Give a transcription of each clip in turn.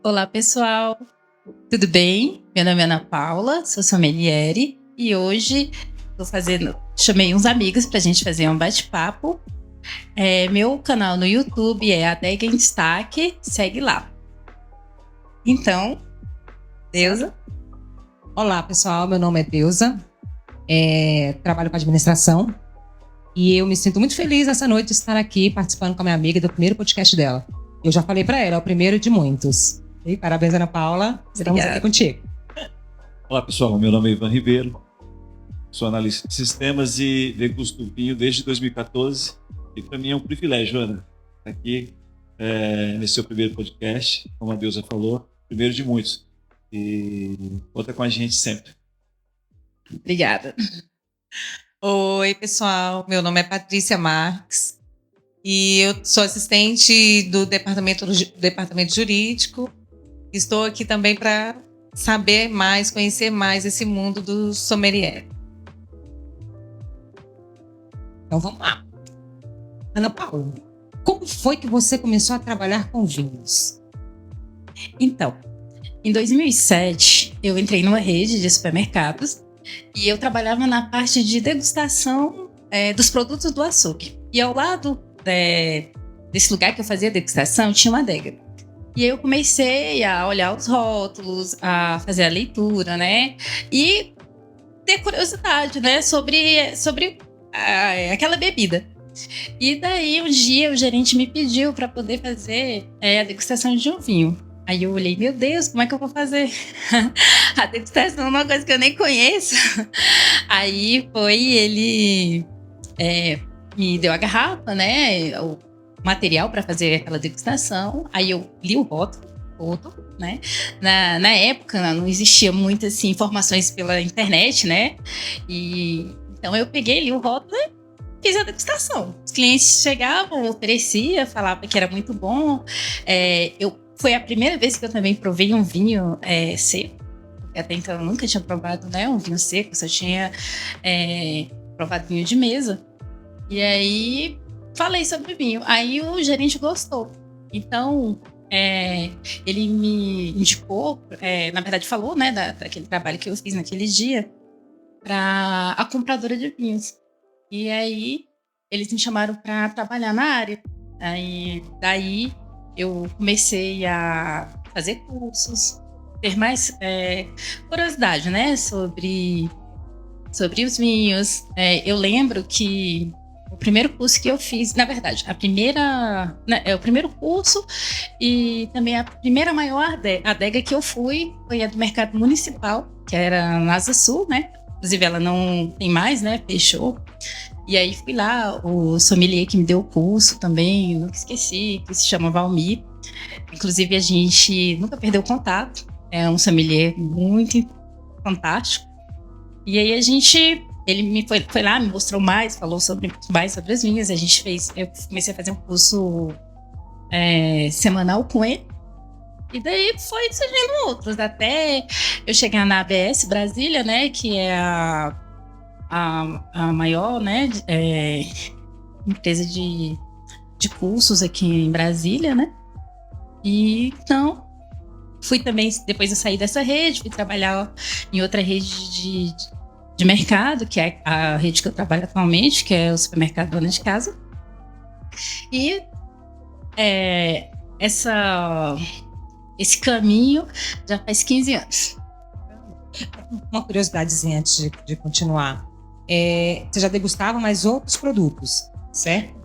Olá, pessoal. Tudo bem? Meu nome é Ana Paula, sou sommelier e hoje chamei uns amigos para a gente fazer um bate-papo. Meu canal no YouTube é Adega em Destaque, segue lá. Então, Deusa. Olá, pessoal. Meu nome é Deusa, trabalho com administração e eu me sinto muito feliz essa noite de estar aqui participando com a minha amiga do primeiro podcast dela. Eu já falei para ela, é o primeiro de muitos. E parabéns, Ana Paula. Estamos aqui contigo. Olá, pessoal. Meu nome é Ivan Ribeiro, sou analista de sistemas e degusto vinho desde 2014. E para mim é um privilégio, Ana, estar aqui nesse seu primeiro podcast, como a Deusa falou, primeiro de muitos. E conta com a gente sempre. Obrigada. Oi, pessoal. Meu nome é Patrícia Marques e eu sou assistente do departamento jurídico. Estou aqui também para saber mais, conhecer mais esse mundo do sommelier. Então vamos lá. Ana Paula, como foi que você começou a trabalhar com vinhos? Então, em 2007, eu entrei numa rede de supermercados e eu trabalhava na parte de degustação dos produtos do açougue. E ao lado desse lugar que eu fazia degustação, tinha uma adega. E aí eu comecei a olhar os rótulos, a fazer a leitura, né? E ter curiosidade, né? Sobre aquela bebida. E daí um dia o gerente me pediu para poder fazer a degustação de um vinho. Aí eu olhei, meu Deus, como é que eu vou fazer? A degustação é uma coisa que eu nem conheço. Aí ele me deu a garrafa, né? O material para fazer aquela degustação. Aí eu li o rótulo, né? Na época não existia muitas assim, informações pela internet, né? Então eu peguei, li o rótulo e fiz a degustação. Os clientes chegavam, oferecia, falava que era muito bom. Foi a primeira vez que eu também provei um vinho seco. Até então eu nunca tinha provado, né, um vinho seco, só tinha provado vinho de mesa. E aí falei sobre vinho. Aí o gerente gostou. Então ele me indicou, na verdade falou, né, daquele trabalho que eu fiz naquele dia para a compradora de vinhos. E aí eles me chamaram para trabalhar na área. Aí daí eu comecei a fazer cursos, ter mais curiosidade, né, sobre os vinhos. Eu lembro que o primeiro curso que eu fiz, na verdade, o primeiro curso e também a primeira maior adega que eu fui foi a do Mercado Municipal, que era na Asa Sul, né? Inclusive ela não tem mais, né? Fechou. E aí fui lá, o sommelier que me deu o curso também, nunca esqueci, que se chama Valmir. Inclusive a gente nunca perdeu contato, é um sommelier muito fantástico. E aí ele foi lá, me mostrou mais, falou mais sobre as vinhas. Eu comecei a fazer um curso semanal com ele. E daí foi surgindo outros, até eu chegar na ABS Brasília, né, que é a maior, né, empresa de cursos aqui em Brasília, né? E então fui também, depois eu saí dessa rede, fui trabalhar em outra rede de mercado, que é a rede que eu trabalho atualmente, que é o supermercado Dona de Casa. E esse caminho já faz 15 anos. Uma curiosidadezinha antes de continuar. Você já degustava mais outros produtos, certo?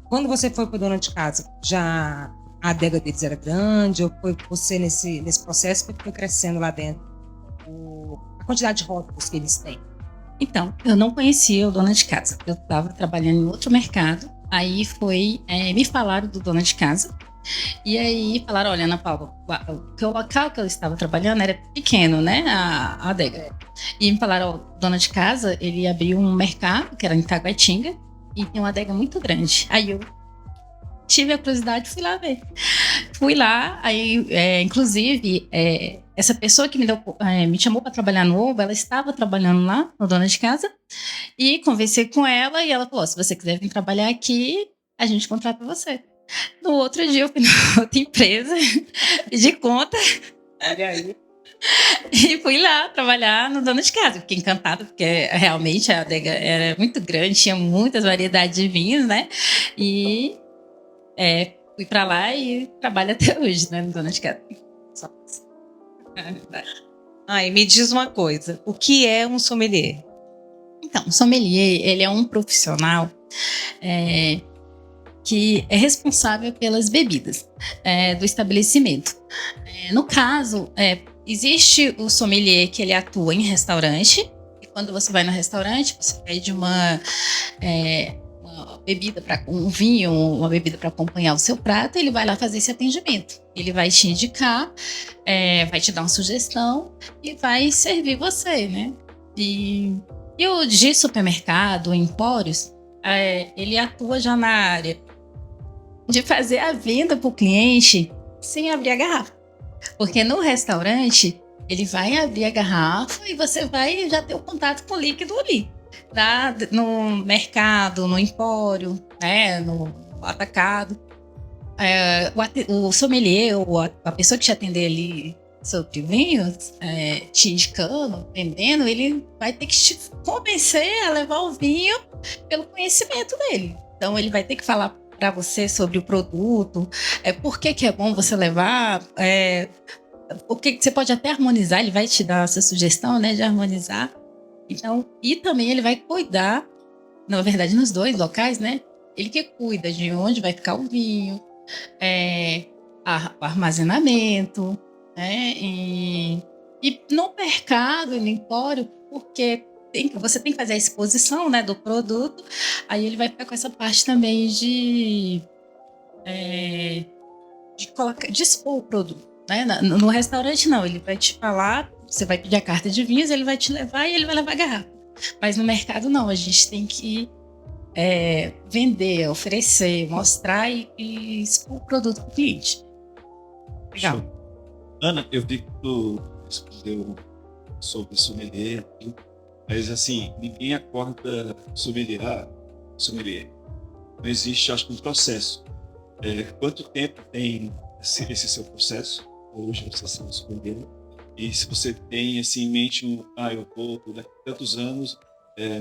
Quando você foi para Dona de Casa, já a adega deles era grande ou foi você nesse processo que foi crescendo lá dentro? A quantidade de rótulos que eles têm? Então, eu não conhecia o Dona de Casa. Eu estava trabalhando em outro mercado. Aí me falaram do Dona de Casa. E aí falaram, olha, Ana Paula, o local que eu estava trabalhando era pequeno, né, a adega. E me falaram, Dona de Casa, ele abriu um mercado, que era em Taguatinga, e tem uma adega muito grande. Aí eu tive a curiosidade e fui lá ver. Fui lá, aí, inclusive, essa pessoa que me chamou para trabalhar no Ovo, ela estava trabalhando lá, no Dona de Casa, e conversei com ela, e ela falou, se você quiser vir trabalhar aqui, a gente contrata você. No outro dia eu fui na outra empresa, pedi conta Olha aí. e fui lá trabalhar no dono de casa. Fiquei encantada, porque realmente a adega era muito grande, tinha muitas variedades de vinhos, né? E fui pra lá e trabalho até hoje, né, no dono de casa. Só isso. E me diz uma coisa, o que é um sommelier? Então, o sommelier, ele é um profissional que é responsável pelas bebidas do estabelecimento. No caso, existe o sommelier que ele atua em restaurante, e quando você vai no restaurante, você pede uma bebida, um vinho, uma bebida para acompanhar o seu prato, ele vai lá fazer esse atendimento. Ele vai te indicar, vai te dar uma sugestão e vai servir você, né? E o de supermercado, empórios, ele atua já na área de fazer a venda para o cliente sem abrir a garrafa. Porque no restaurante, ele vai abrir a garrafa e você vai já ter o contato com o líquido ali. No mercado, no empório, né, no atacado. O sommelier, ou a pessoa que te atender ali sobre vinhos, te indicando, vendendo, ele vai ter que te convencer a levar o vinho pelo conhecimento dele. Então, ele vai ter que falar para você sobre o produto, por que é bom você levar, o que você pode até harmonizar, ele vai te dar essa sugestão, né, de harmonizar. Então, e também ele vai cuidar, na verdade, nos dois locais, né? Ele que cuida de onde vai ficar o vinho, o armazenamento, né? E no mercado, no empório, porque você tem que fazer a exposição, né, do produto, aí ele vai ficar com essa parte também de expor o produto, né? No restaurante não, ele vai te falar, você vai pedir a carta de vinhos, ele vai te levar e ele vai levar a garrafa. Mas no mercado não, a gente tem que vender, oferecer, mostrar e expor o produto para o cliente. Legal. Ana, eu vi que tu respondeu sobre sommelier, mas assim, ninguém acorda sommelier. Não existe, acho que, um processo. Quanto tempo tem esse seu processo? Hoje você se sommelier. E se você tem assim, em mente eu vou, daqui a tantos anos,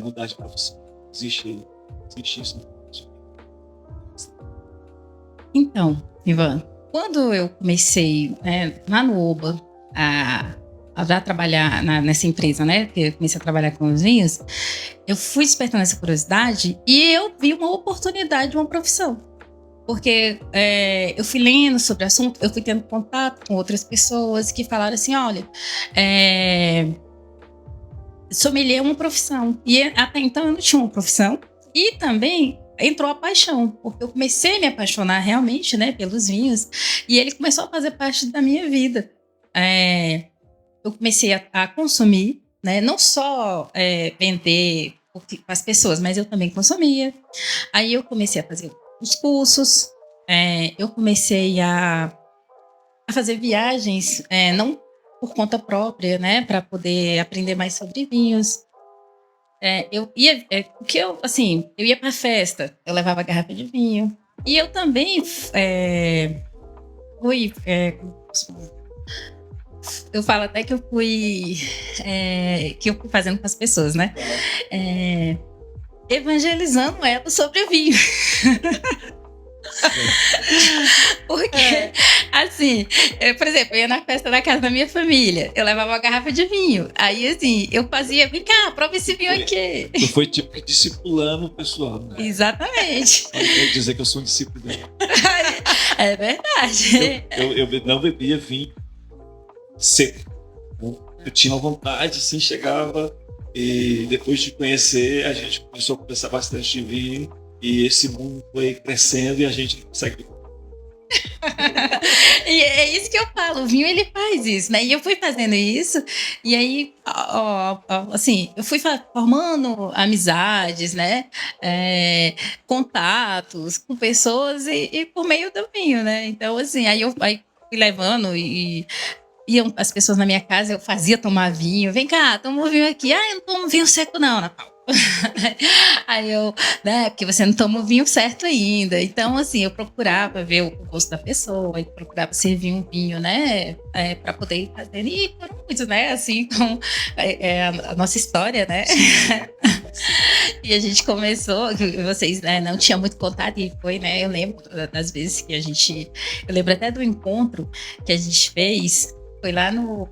mudar de profissão. Existe isso? Então, Ivan, quando eu comecei lá no Oba a já trabalhar nessa empresa, né? Que eu comecei a trabalhar com os vinhos, eu fui despertando essa curiosidade e eu vi uma oportunidade de uma profissão. Porque eu fui lendo sobre o assunto, eu fui tendo contato com outras pessoas que falaram assim, olha, sommelier é uma profissão. E até então eu não tinha uma profissão. E também entrou a paixão, porque eu comecei a me apaixonar realmente, né, pelos vinhos. E ele começou a fazer parte da minha vida. Eu comecei a consumir, né, não só vender para as pessoas, mas eu também consumia. Aí eu comecei a fazer os cursos, eu comecei a fazer viagens, não por conta própria, né, para poder aprender mais sobre vinhos. Eu ia para festa, eu levava garrafa de vinho. E eu também fui, eu falo até que eu fui fazendo com as pessoas, né, evangelizando ela sobre vinho. Porque, assim, por exemplo, eu ia na festa da casa da minha família, eu levava uma garrafa de vinho. Aí, assim, eu fazia, vem cá, prova esse vinho aqui. Tu foi tipo discipulando o pessoal, né? Exatamente. Pode dizer que eu sou um discípulo. É verdade. Eu não bebia vinho seco. Eu tinha uma vontade, assim, chegava. E depois de conhecer, a gente começou a conversar bastante de vinho. E esse mundo foi crescendo e a gente consegue. E é isso que eu falo, o vinho ele faz isso, né? E eu fui fazendo isso, e aí, assim, eu fui formando amizades, né? Contatos com pessoas e por meio do vinho, né? Então, assim, aí fui levando e iam as pessoas na minha casa, eu fazia tomar vinho. Vem cá, toma um vinho aqui. Eu não tomo vinho seco, não, Natal. Aí eu, né, porque você não toma o vinho certo ainda. Então, assim, eu procurava ver o gosto da pessoa, e procurava servir um vinho, né, para poder ir fazendo. E foram muitos, né, assim, com a nossa história, né? E a gente começou, vocês, né, não tinham muito contato, e foi, né, eu lembro das vezes que eu lembro até do encontro que a gente fez, foi lá no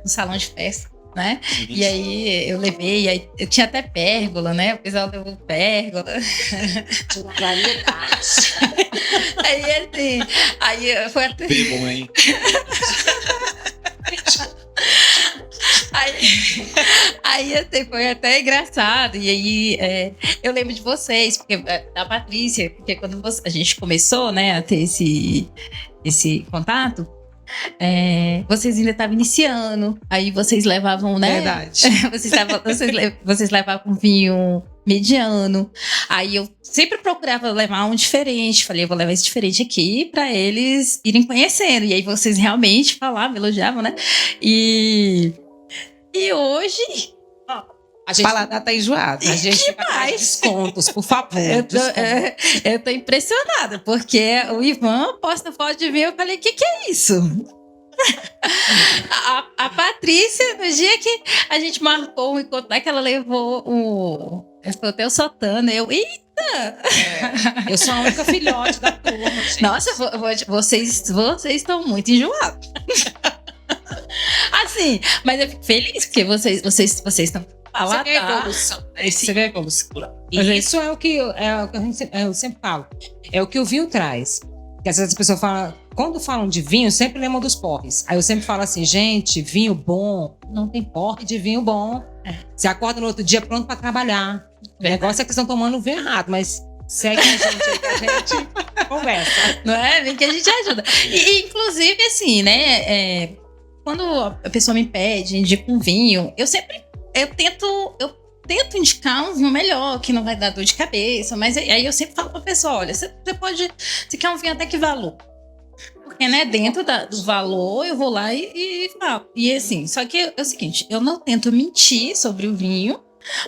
salão de festa, né? E aí eu levei, aí eu tinha até pérgola, né? O pessoal levou pérgola. De uma variedade. Aí assim, aí foi até... Bebam, hein? Aí assim, foi até engraçado. E aí eu lembro de vocês, porque da Patrícia, porque quando a gente começou, né, a ter esse contato, vocês ainda estavam iniciando, aí vocês levavam, né? Verdade. vocês levavam vinho mediano. Aí eu sempre procurava levar um diferente. Falei, eu vou levar esse diferente aqui para eles irem conhecendo. E aí vocês realmente falavam, elogiavam, né? E hoje. A gente, O paladar tá enjoado. a gente vai dar descontos, por favor. Eu tô impressionada, porque o Ivan posta foto de vinho. Eu falei, o que é isso? A Patrícia, no dia que a gente marcou um encontro lá, que ela levou até o sotano, Eu sou a única filhote da turma, gente. nossa, vocês estão muito enjoados. Assim, mas eu fico feliz porque vocês estão Você vê a evolução. Você vê a evolução. E isso é o que eu sempre falo. É o que o vinho traz. Porque às vezes as pessoas falam, quando falam de vinho, sempre lembram dos porres. Aí eu sempre falo assim, gente, vinho bom, não tem porre de vinho bom. Você acorda no outro dia pronto pra trabalhar. O negócio é que estão tomando vinho errado, mas segue a gente aí que a gente conversa. Não é? Vem que a gente ajuda. E inclusive, assim, né? Quando a pessoa me pede, indica um vinho, eu tento indicar um vinho melhor, que não vai dar dor de cabeça, mas aí eu sempre falo pra pessoa, olha, você quer um vinho até que valor? Porque, né, dentro do valor, eu vou lá e falo. E assim, só que é o seguinte, eu não tento mentir sobre o vinho,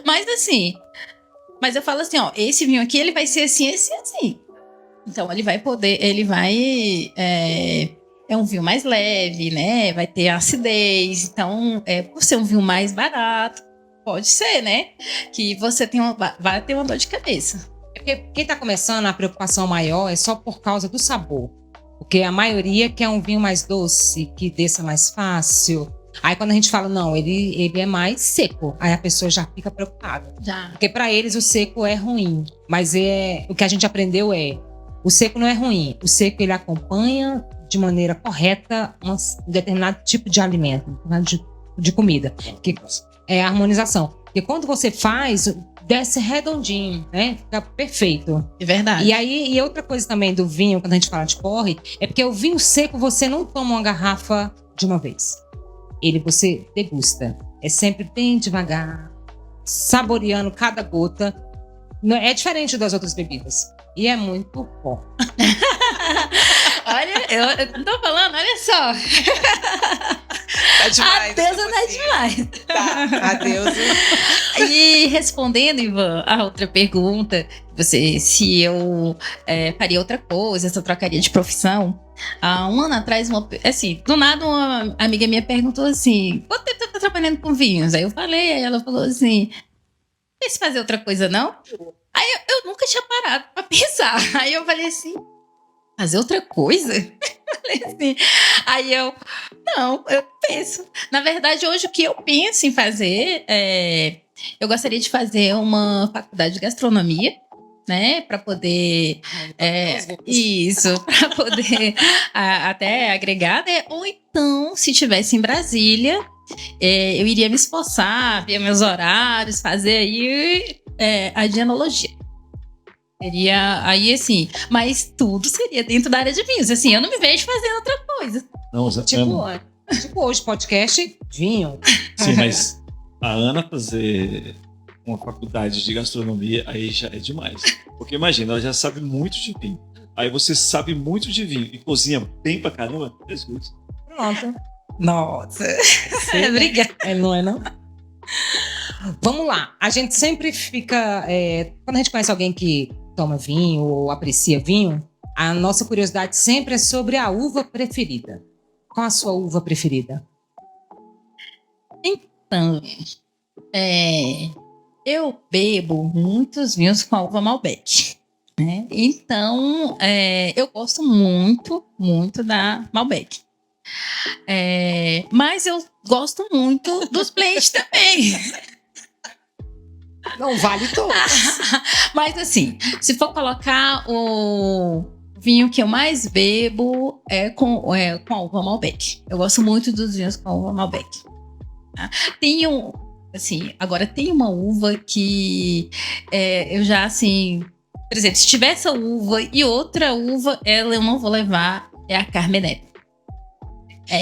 mas assim, eu falo assim, ó, esse vinho aqui, ele vai ser assim, esse assim. Então, é um vinho mais leve, né? Vai ter acidez. Então, por ser um vinho mais barato, pode ser, né? Que você vai ter uma dor de cabeça. Porque quem tá começando, a preocupação maior é só por causa do sabor. Porque a maioria quer um vinho mais doce, que desça mais fácil. Aí quando a gente fala, não, ele é mais seco, aí a pessoa já fica preocupada. Já. Porque para eles o seco é ruim. Mas o que a gente aprendeu o seco não é ruim. O seco ele acompanha de maneira correta um determinado tipo de alimento, de comida. Que é a harmonização. Porque quando você faz, desce redondinho, né? Fica perfeito. É verdade. E outra coisa também do vinho, quando a gente fala de porre, é porque o vinho seco você não toma uma garrafa de uma vez. Você degusta. É sempre bem devagar, saboreando cada gota. É diferente das outras bebidas. E é muito bom. Olha, eu não tô falando, olha só. Tá demais. A deusa tá demais. Tá, a deusa. E respondendo, Ivan, a outra pergunta, se eu faria outra coisa, se eu trocaria de profissão. Há um ano atrás, do nada uma amiga minha perguntou assim, quanto tempo você tá trabalhando com vinhos? Aí eu falei, aí ela falou assim, quer fazer outra coisa não? Aí eu nunca tinha parado pra pensar. Aí eu falei assim, fazer outra coisa? Falei assim. Aí eu penso. Na verdade, hoje o que eu penso em fazer eu gostaria de fazer uma faculdade de gastronomia, né? Para poder. Para poder até agregar, né? Ou então, se tivesse em Brasília, eu iria me esforçar, ver meus horários, fazer aí a dienologia. Seria aí assim, mas tudo seria dentro da área de vinhos. Assim, eu não me vejo fazendo outra coisa. Não, Tipo hoje, podcast, vinho. Sim, mas a Ana fazer uma faculdade de gastronomia aí já é demais. Porque imagina, ela já sabe muito de vinho. Aí você sabe muito de vinho e cozinha bem pra caramba. Jesus. Pronto. Nossa. Obrigada. Não é não? Vamos lá. A gente sempre fica... quando a gente conhece alguém que toma vinho ou aprecia vinho, a nossa curiosidade sempre é sobre a uva preferida. Qual a sua uva preferida? Então, eu bebo muitos vinhos com a uva Malbec, né? Então, eu gosto muito, muito da Malbec. Mas eu gosto muito dos blends também. Não vale todos. Mas assim, se for colocar o vinho que eu mais bebo com a uva Malbec. Eu gosto muito dos vinhos com a uva Malbec. Tá? Agora tem uma uva que eu já, assim... Por exemplo, se tiver essa uva e outra uva, ela eu não vou levar, é a Carmenet.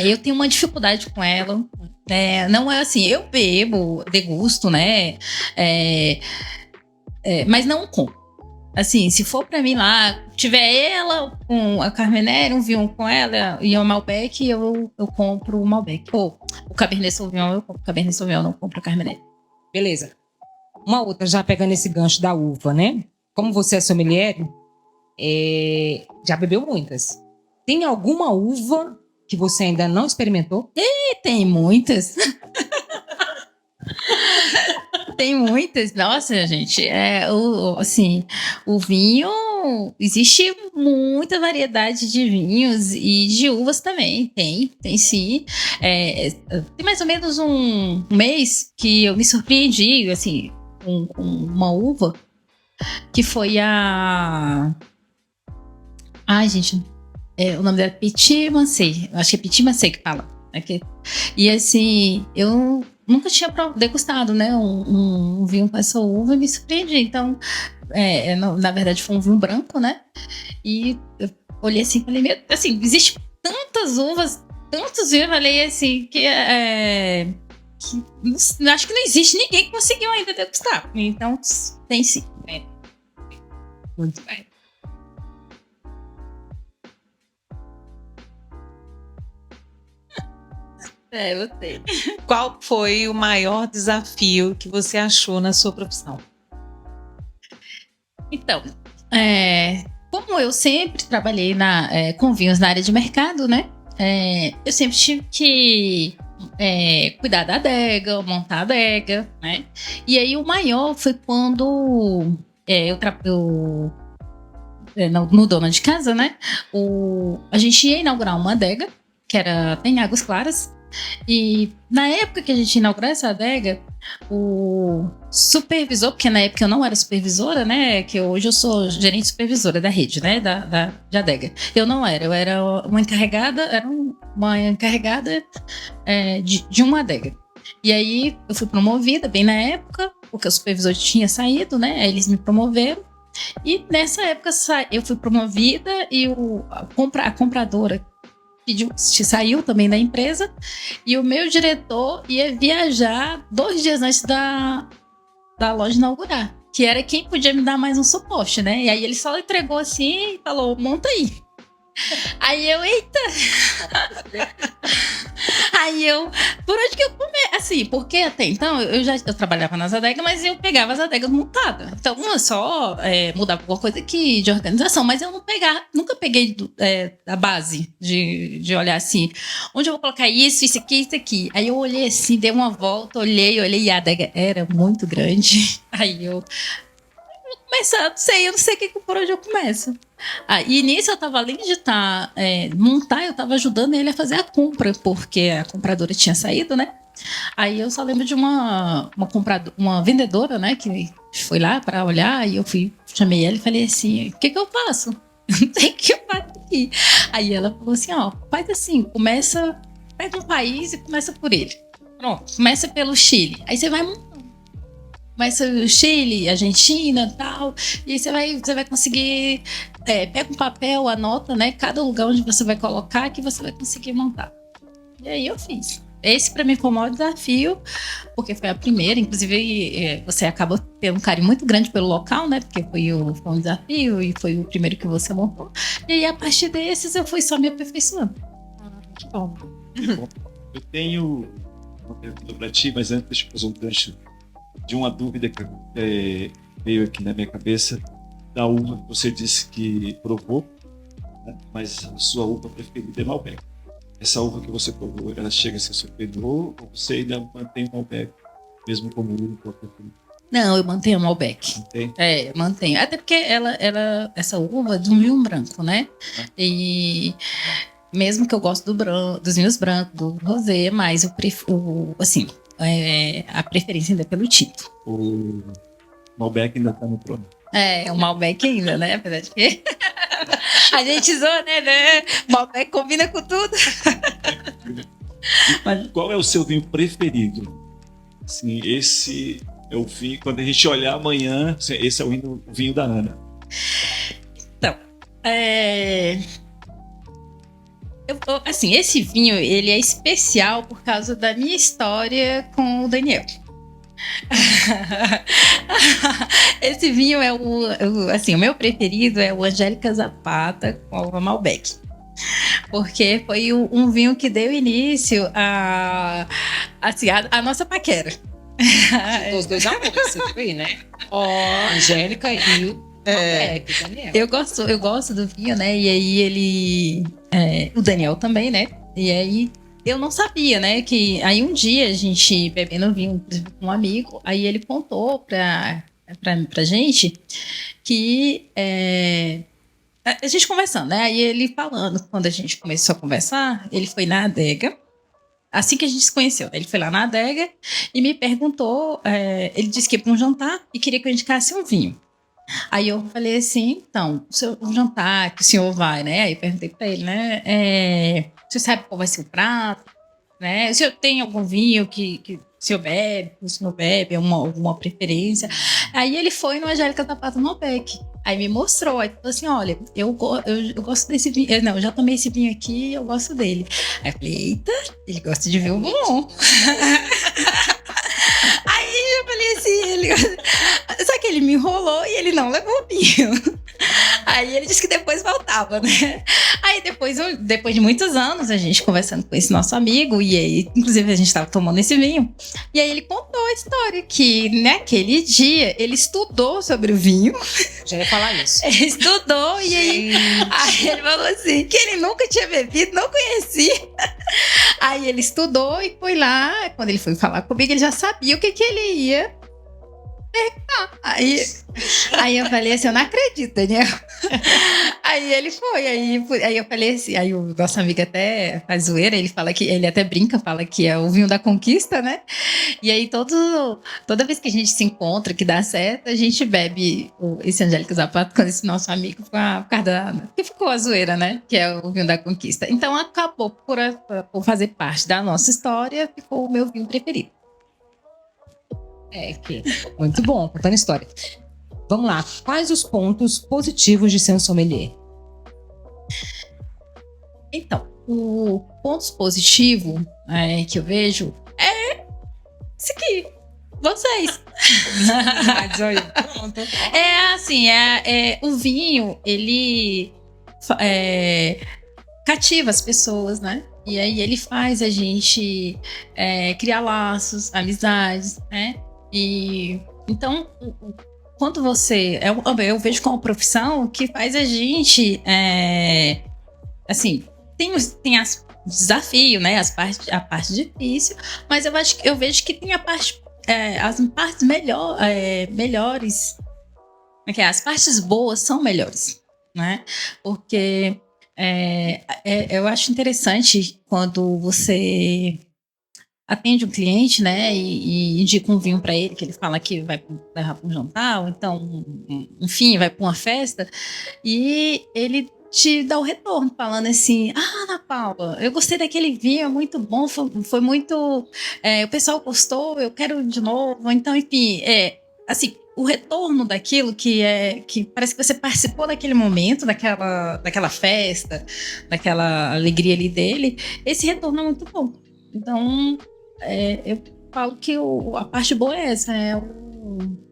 Eu tenho uma dificuldade com ela. Não é assim, eu bebo, degusto, né? Mas não compro. Assim, se for pra mim lá, tiver ela com a Carmenet, um vinho com ela e o Malbec, eu compro o Malbec. Ou o Cabernet Sauvignon, eu compro o Cabernet Sauvignon, não compro a Carmenet. Beleza. Uma outra, já pegando esse gancho da uva, né? Como você é sommelier, já bebeu muitas. Tem alguma uva que você ainda não experimentou? Tem muitas. Tem muitas. Nossa, gente. O vinho... Existe muita variedade de vinhos e de uvas também. Tem sim. Tem mais ou menos um mês que eu me surpreendi, assim, com uma uva que foi a... Ai, gente... o nome dela é Petit Mansey. Acho que é Petit Mansey que fala. E assim, eu nunca tinha degustado, né, um vinho com essa uva e me surpreendi. Então, na verdade, foi um vinho branco, né? E eu olhei assim e falei, assim, existe tantas uvas, tantos vinhos, eu falei assim, que acho que não existe ninguém que conseguiu ainda degustar. Então, tem sim. Muito bem. Eu tenho. Qual foi o maior desafio que você achou na sua profissão? Então, como eu sempre trabalhei com vinhos na área de mercado, né? Eu sempre tive que cuidar da adega, montar a adega, né? E aí o maior foi quando no Dona de Casa, né? A gente ia inaugurar uma adega, que tem Águas Claras. E na época que a gente inaugurou essa adega, o supervisor, porque na época eu não era supervisora, né? Que hoje eu sou gerente supervisora da rede, né? De adega. Eu não era, eu era uma encarregada, de uma adega. E aí eu fui promovida bem na época, porque o supervisor tinha saído, né? Aí eles me promoveram. E nessa época eu fui promovida e a compradora saiu também da empresa e o meu diretor ia viajar 2 dias antes da loja inaugurar, que era quem podia me dar mais um suporte, né? E aí ele só entregou assim e falou, monta aí. Aí eu, eita! Aí eu, por onde que eu comecei? Assim, porque até então eu trabalhava nas adegas, mas eu pegava as adegas montadas. Então, eu só mudava alguma coisa aqui de organização, mas eu nunca peguei da base de olhar assim, onde eu vou colocar isso aqui, isso aqui. Aí eu olhei assim, dei uma volta, olhei e a adega era muito grande. Aí eu começar, eu não sei por onde eu começo. E nisso eu tava, além de montar, eu tava ajudando ele a fazer a compra, porque a compradora tinha saído, né? Aí eu só lembro de uma vendedora, né, que foi lá para olhar, e eu chamei ela e falei assim, o que eu faço? Não sei o que eu faço aqui. Aí ela falou assim, faz assim, pega um país e começa por ele. Pronto, começa pelo Chile. Aí você vai montando. Começa o Chile, Argentina e tal. E aí você vai conseguir... pega um papel, anota, né? Cada lugar onde você vai colocar que você vai conseguir montar. E aí eu fiz. Esse para mim foi o maior desafio, porque foi a primeira. Inclusive, você acaba tendo um carinho muito grande pelo local, né? Porque foi um desafio e foi o primeiro que você montou. E aí, a partir desses, eu fui só me aperfeiçoando. Que bom. Eu tenho uma pergunta para ti, mas antes deixa eu fazer um gancho de uma dúvida que veio aqui na minha cabeça, da uva que você disse que provou, né? Mas a sua uva preferida é Malbec. Essa uva que você provou, ela chega a ser superior ou você ainda mantém o Malbec, mesmo como uva preferida? Não, eu mantenho a Malbec. Mantém? É, mantenho. Até porque essa uva é de um vinho branco, né? E mesmo que eu gosto dos vinhos brancos, do rosé, mas a preferência ainda é pelo tinto. O Malbec ainda está no trono. É, o Malbec ainda, né? Apesar de que a gente zoa, né? Malbec combina com tudo. Qual é o seu vinho preferido? Assim, esse é o vinho, quando a gente olhar amanhã, esse é o vinho da Ana. Então, esse vinho, ele é especial por causa da minha história com o Daniel. Esse vinho é o meu preferido é o Angélica Zapata com a Malbec. Porque foi um vinho que deu início a nossa paquera. Os dois amores, você viu aí, né? A Angélica e o Daniel. Eu gosto do vinho, né? E aí o Daniel também, né? E aí eu não sabia, né? Que aí um dia a gente bebendo vinho com um amigo, aí ele contou pra gente que a gente conversando, né? Aí ele falando, quando a gente começou a conversar, ele foi na adega. Assim que a gente se conheceu, ele foi lá na adega e me perguntou, ele disse que ia para um jantar e queria que eu indicasse um vinho. Aí eu falei assim, então, o jantar que o senhor vai, né? Aí eu perguntei para ele, né? O senhor sabe qual vai ser o prato? Né? O senhor tem algum vinho que o senhor bebe, que o senhor bebe, alguma preferência? Aí ele foi no Angélica Zapata Malbec. Aí me mostrou, aí falou assim, olha, eu gosto desse vinho, eu já tomei esse vinho aqui, eu gosto dele. Aí eu falei, eita, ele gosta de vinho bom. Aí eu falei assim, só que ele me enrolou e ele não levou o vinho. Aí ele disse que depois voltava, né? Aí depois de muitos anos, a gente conversando com esse nosso amigo, e aí, inclusive, a gente estava tomando esse vinho, e aí ele contou a história que naquele dia ele estudou sobre o vinho. Já ia falar isso. Ele estudou, e aí ele falou assim, que ele nunca tinha bebido, não conhecia. Aí ele estudou e foi lá, quando ele foi falar comigo, ele já sabia o que ele ia perguntar. Aí eu falei assim, eu não acredito, Daniel. Aí ele foi, aí eu falei assim, aí o nosso amigo até faz zoeira, ele até brinca, fala que é o vinho da conquista, né? E aí toda vez que a gente se encontra, que dá certo, a gente bebe esse Angélica Zapata com esse nosso amigo por causa que ficou a zoeira, né? Que é o vinho da conquista. Então acabou por fazer parte da nossa história, ficou o meu vinho preferido. Muito bom, contando história. Vamos lá. Quais os pontos positivos de ser um sommelier? Então, o ponto positivo que eu vejo é isso aqui. Vocês. Pronto. O vinho, ele cativa as pessoas, né? E aí ele faz a gente criar laços, amizades, né? E então, quando você... Eu vejo como profissão que faz a gente... tem os desafios, né? A parte difícil, mas eu vejo que tem as partes melhores. As partes boas são melhores, né? Porque eu acho interessante quando você atende um cliente, né, e indica um vinho para ele, que ele fala que vai levar para um jantar, ou então, enfim, vai para uma festa, e ele te dá o retorno, falando assim, Ana Paula, eu gostei daquele vinho, é muito bom, foi muito... o pessoal gostou, eu quero de novo. Então, enfim, o retorno daquilo que parece que você participou daquele momento, daquela festa, daquela alegria ali dele, esse retorno é muito bom. Então, eu falo que a parte boa é essa,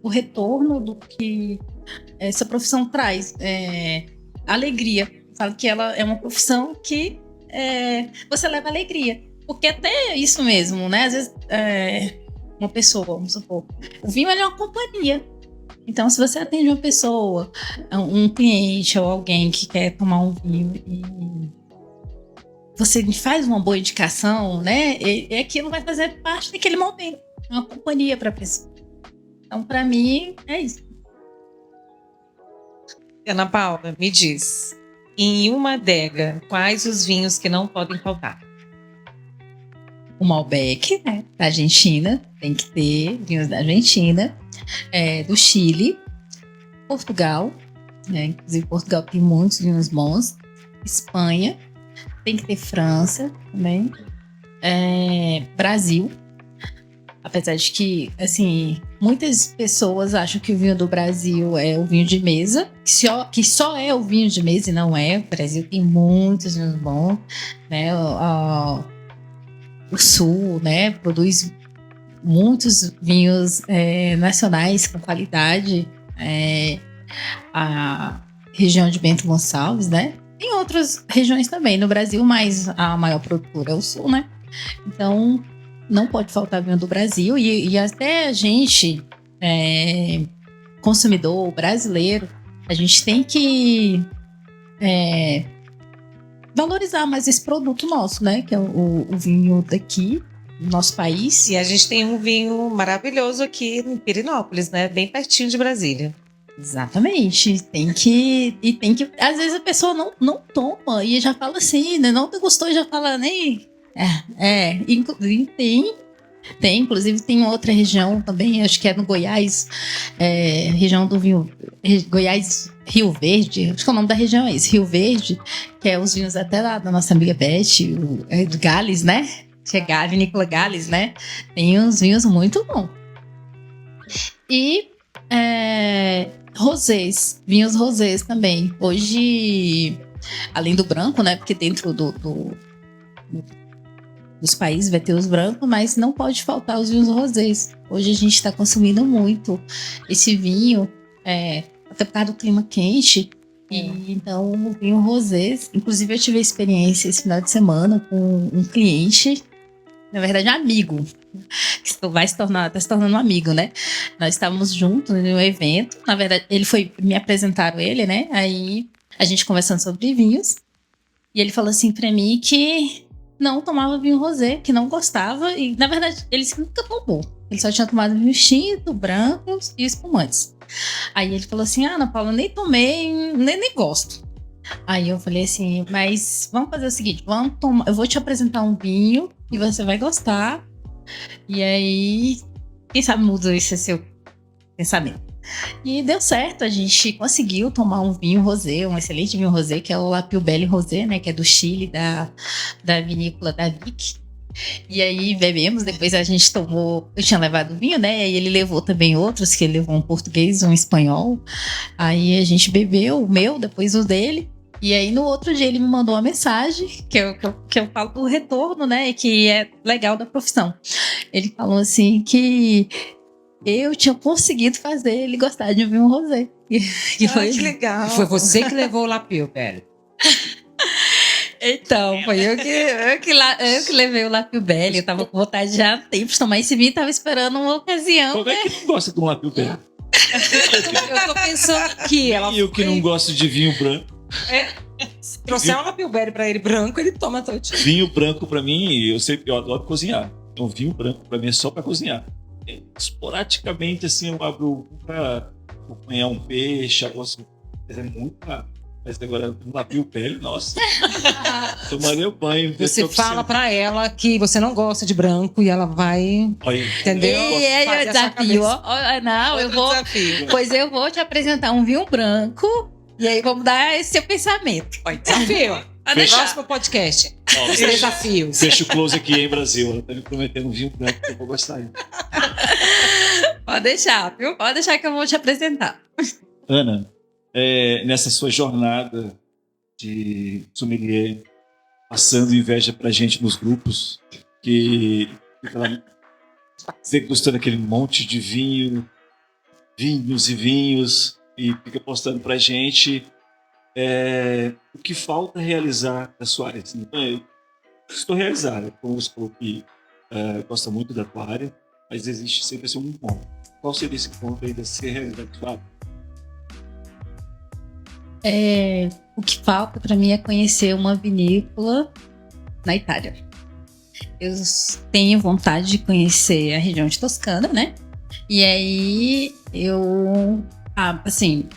o retorno do que essa profissão traz, alegria. Eu falo que ela é uma profissão que você leva alegria, porque até isso mesmo, né? Às vezes uma pessoa, vamos supor. O vinho ele é uma companhia. Então, se você atende uma pessoa, um cliente ou alguém que quer tomar um vinho e você faz uma boa indicação, né? E aquilo vai fazer parte daquele momento. É uma companhia para a pessoa. Então, para mim, é isso. Ana Paula, me diz, em uma adega, quais os vinhos que não podem faltar? O Malbec, né? Da Argentina, tem que ter vinhos da Argentina, do Chile, Portugal, né? Inclusive Portugal tem muitos vinhos bons, Espanha, tem que ter França também, Brasil. Apesar de que, assim, muitas pessoas acham que o vinho do Brasil é o vinho de mesa, que só é o vinho de mesa e não é. O Brasil tem muitos vinhos bons, né? O Sul, né, produz muitos vinhos nacionais com qualidade. A região de Bento Gonçalves, né? Tem outras regiões também no Brasil, mas a maior produtora é o Sul, né? Então, não pode faltar vinho do Brasil. E até a gente, consumidor brasileiro, a gente tem que valorizar mais esse produto nosso, né? Que é o vinho daqui, do nosso país. E a gente tem um vinho maravilhoso aqui em Pirenópolis, né? Bem pertinho de Brasília. Exatamente. Tem que. Às vezes a pessoa não toma e já fala assim, né? Não gostou e já fala nem. Inclusive inclusive tem outra região também, acho que é no Goiás, região do vinho, Goiás, Rio Verde, acho que o nome da região é esse, Rio Verde, que é os vinhos até lá da nossa amiga Beth, do Gales, né? Que é Vinícola Gales, né? Tem uns vinhos muito bons. E rosés, vinhos rosés também. Hoje, além do branco, né? Porque dentro dos países vai ter os brancos, mas não pode faltar os vinhos rosés. Hoje a gente está consumindo muito esse vinho, até por causa do clima quente. E então o vinho rosés, inclusive eu tive a experiência esse final de semana com um cliente, na verdade um amigo, que está se tornando um amigo, né? Nós estávamos juntos no evento, na verdade me apresentaram ele, né? Aí a gente conversando sobre vinhos, e ele falou assim para mim que não tomava vinho rosé, que não gostava. E, na verdade, ele nunca tomou. Ele só tinha tomado vinho tinto, brancos e espumantes. Aí ele falou assim, Ana Paula, nem tomei, nem gosto. Aí eu falei assim, mas vamos fazer o seguinte, eu vou te apresentar um vinho e você vai gostar. E aí, quem sabe muda esse seu pensamento. E deu certo, a gente conseguiu tomar um vinho rosé, um excelente vinho rosé, que é o La Piubelli Rosé, né, que é do Chile, da vinícola da Vic. E aí bebemos, depois a gente tomou, eu tinha levado vinho, né, e ele levou também outros, que ele levou um português, um espanhol. Aí a gente bebeu o meu, depois o dele. E aí no outro dia ele me mandou uma mensagem, que eu falo do retorno, né, que é legal da profissão. Ele falou assim que eu tinha conseguido fazer ele gostar de um vinho rosé. Que legal. Foi você que levou o Lapio, velho. Então, foi eu que levei o Lapio Belli. Eu tava com vontade já há tempo de tomar esse vinho, tava esperando uma ocasião. Como é que não gosta de um Lapio Belli? Eu tô pensando que ela. E eu que não gosto de vinho branco. Se trouxer um Lapio Belli pra ele branco, ele toma todo. Vinho branco pra mim, eu adoro cozinhar. Então, vinho branco pra mim é só pra cozinhar. Esporadicamente, assim, eu abro pra acompanhar um peixe, é muito raro. Mas agora, um Lapio Belli, nossa. Tomaria o banho. Você fala pra ela que você não gosta de branco e ela vai. Olha, entendeu? E é o desafio, ó. Não, eu vou. Desafio. Pois eu vou te apresentar um vinho branco. E aí vamos dar esse seu pensamento. Desafio. deixar. Próximo podcast. Ó, Os desafios. Deixa o close aqui em Brasil. Ela tá me prometendo um vinho branco que eu vou gostar. Pode deixar, viu? Pode deixar que eu vou te apresentar. Ana, nessa sua jornada de sommelier, passando inveja pra gente nos grupos, que fica lá degustando aquele monte de vinhos e vinhos, e fica postando pra gente o que falta realizar da sua área. Assim, estou realizado, como você falou que gosta muito da tua área, mas existe sempre assim, um ponto. Qual seria esse ponto aí da ser realidade de fato? O que falta para mim é conhecer uma vinícola na Itália. Eu tenho vontade de conhecer a região de Toscana, né? E aí assim,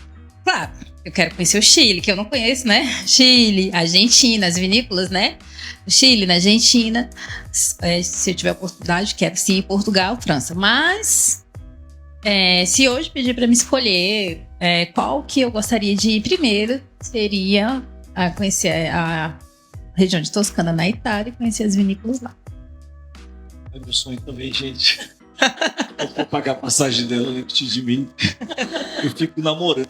claro, eu quero conhecer o Chile, que eu não conheço, né? Chile, Argentina, as vinícolas, né? O Chile, na Argentina. Se eu tiver oportunidade, quero sim ir Portugal, França. Mas se hoje pedir para me escolher qual que eu gostaria de ir primeiro, seria conhecer a região de Toscana na Itália e conhecer as vinícolas lá. É meu sonho também, gente. Eu vou pagar a passagem dela antes de mim. Eu fico namorando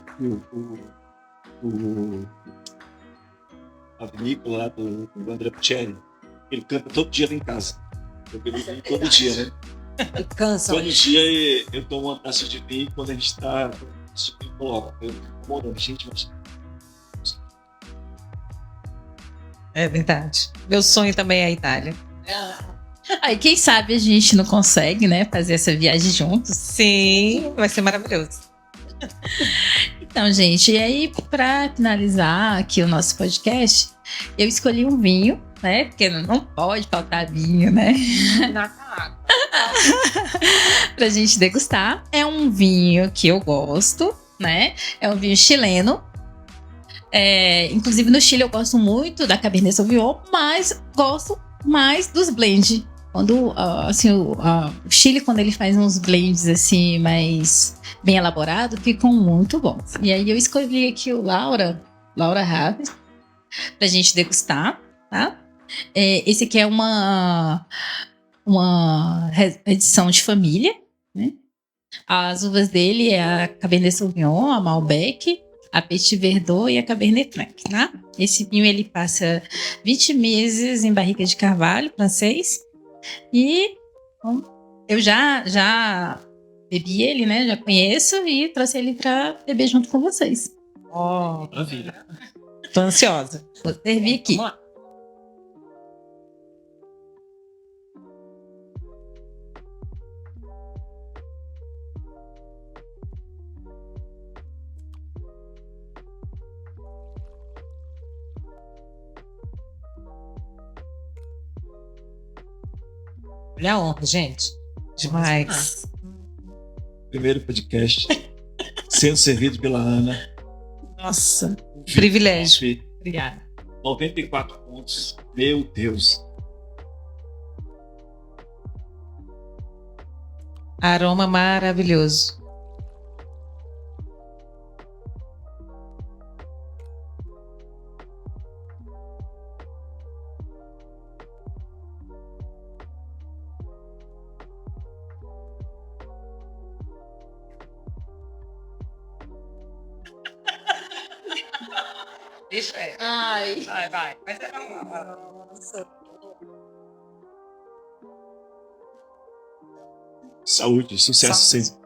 a vinícola lá do André Bocelli. Ele canta todo dia lá em casa. Eu bebo vinho todo dia, né? E cansa. Todo dia eu tomo uma taça de vinho quando a gente tá. Eu coloco. Eu fico namorando, gente. Mas... É verdade. Meu sonho também é a Itália. Aí quem sabe a gente não consegue, né, fazer essa viagem juntos. Sim, vai ser maravilhoso. Então, gente, e aí para finalizar aqui o nosso podcast, eu escolhi um vinho, né, porque não pode faltar vinho, né, pra gente degustar. É um vinho que eu gosto, né, é um vinho chileno. Inclusive no Chile eu gosto muito da Cabernet Sauvignon, mas gosto mais dos blends. Quando o Chile, quando ele faz uns blends assim mais bem elaborados, ficam muito bons. E aí eu escolhi aqui o Laura Harvey pra gente degustar, tá? Esse aqui é uma edição de família, né? As uvas dele é a Cabernet Sauvignon, a Malbec, a Petit Verdot e a Cabernet Franc, tá? Esse vinho ele passa 20 meses em barrica de carvalho francês. E eu já bebi ele, né? Já conheço e trouxe ele pra beber junto com vocês. Maravilha. Tô ansiosa. Vou servir aqui. Vamos lá. Olha a honra, gente. Demais. Primeiro podcast sendo servido pela Ana. Nossa, privilégio. Obrigada. 94 pontos. Meu Deus. Aroma maravilhoso. Deixa aí. Ai. Vai. Saúde, sucesso sempre.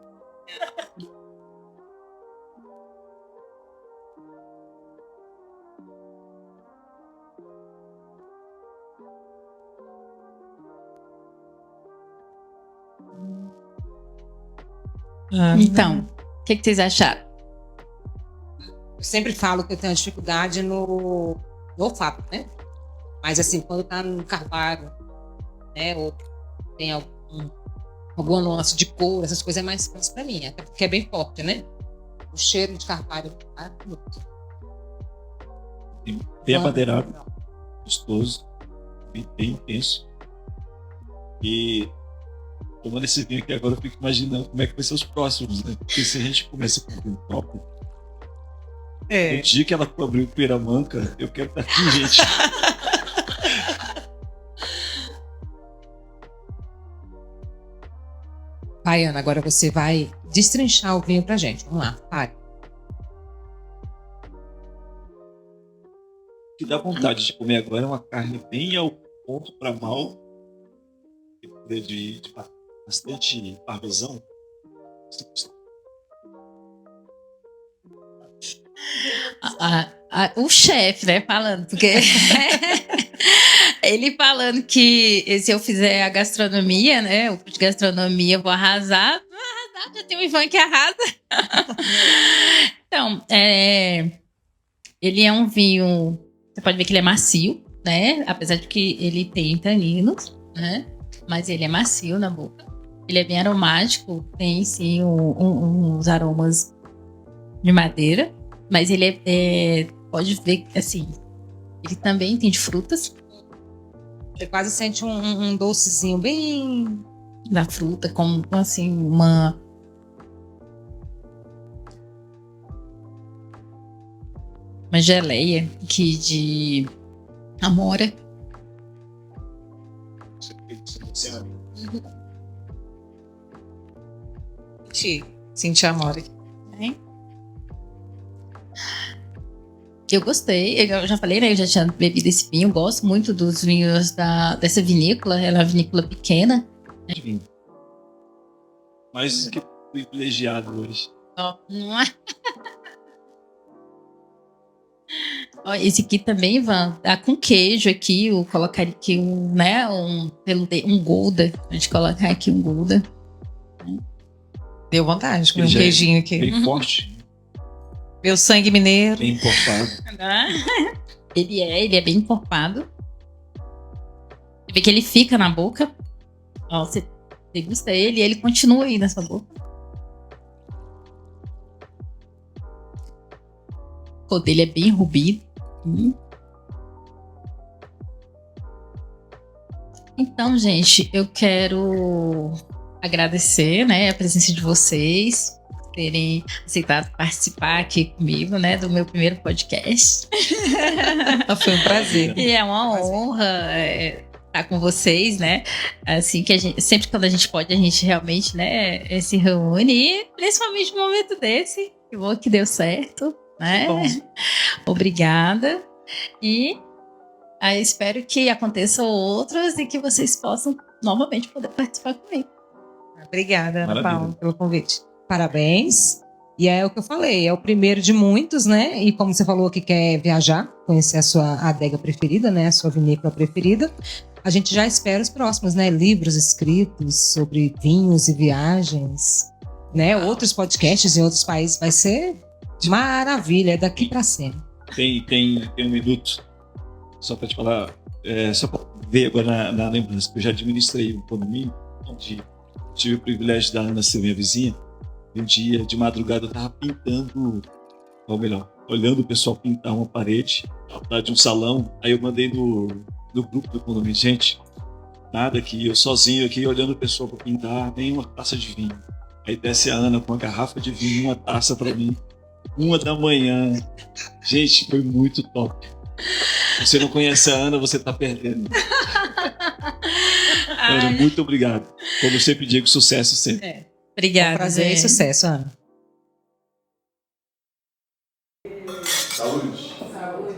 Então, o que vocês acharam? Eu sempre falo que eu tenho uma dificuldade no olfato, né? Mas assim, quando tá no carvalho, né? Ou tem alguma nuance de cor, essas coisas é mais fácil pra mim, até porque é bem forte, né? O cheiro de carvalho tá muito. Bem amadeirado, gostoso, bem intenso. E tomando esse vinho aqui agora, eu fico imaginando como é que vai ser os próximos, né? Porque se a gente começa com um copo, o dia que ela abriu o Piramanca, eu quero estar aqui, gente. Vai, Ana, agora você vai destrinchar o vinho pra gente. Vamos lá, vai. O que dá vontade de comer agora é uma carne bem ao ponto para mal, de bastante parmesão. O chefe, né, falando, porque Ele falando que se eu fizer a gastronomia, né? O curso de gastronomia, eu vou arrasar. Vou arrasar, já tem o Ivan que arrasa. Então, ele é um vinho. Você pode ver que ele é macio, né? Apesar de que ele tem taninos, né? Mas ele é macio na boca. Ele é bem aromático, tem sim uns aromas de madeira. Mas ele pode ver que, assim, ele também tem de frutas. Você quase sente um docezinho bem... Da fruta, como, assim, uma geleia aqui de amora. Senti amor. Eu gostei, eu já falei, né? Eu já tinha bebido esse vinho, gosto muito dos vinhos dessa vinícola. Ela é uma vinícola pequena. Mais que privilegiado hoje. Não é? Ó, esse aqui também, Ivan, tá com queijo aqui. Eu colocaria aqui um Gouda. A gente colocar aqui um Gouda. Deu vontade de comer um Ele já é queijinho aqui. Bem forte, Meu sangue mineiro. bem encorpado. Ele é bem encorpado. Você vê que ele fica na boca. Ó, você degusta ele e ele continua aí na sua boca. A cor dele é bem rubi. Então, gente, eu quero agradecer, né, a presença de vocês, terem aceitado participar aqui comigo, né, do meu primeiro podcast. Foi um prazer. E é uma honra estar com vocês, né? Assim que sempre quando a gente pode, a gente realmente, né, se reúne, e principalmente no momento desse, que bom que deu certo, né? Bom. Obrigada. E espero que aconteçam outros e que vocês possam novamente poder participar comigo. Obrigada, Ana Maravilha. Paula, pelo convite. Parabéns. E é o que eu falei, é o primeiro de muitos, né? E como você falou que quer viajar, conhecer a sua adega preferida, né? A sua vinícola preferida, a gente já espera os próximos, né? Livros escritos sobre vinhos e viagens, né? Outros podcasts em outros países. Vai ser maravilha, é daqui para sempre. Tem um minuto, só para te falar, só para ver agora na lembrança, que eu já administrei um condomínio, onde tive o privilégio da Ana ser minha vizinha. Um dia, de madrugada, eu estava pintando, ou melhor, olhando o pessoal pintar uma parede lá de um salão. Aí eu mandei no grupo do condomínio, gente, nada aqui, eu sozinho aqui, olhando o pessoal para pintar, nem uma taça de vinho. Aí desce a Ana com uma garrafa de vinho e uma taça para mim, 1h da manhã. Gente, foi muito top. Você não conhece a Ana, você tá perdendo. Ana, muito obrigado. Como eu sempre digo, sucesso sempre. Obrigada. Prazer e gente. sucesso, Ana. Saúde. Saúde.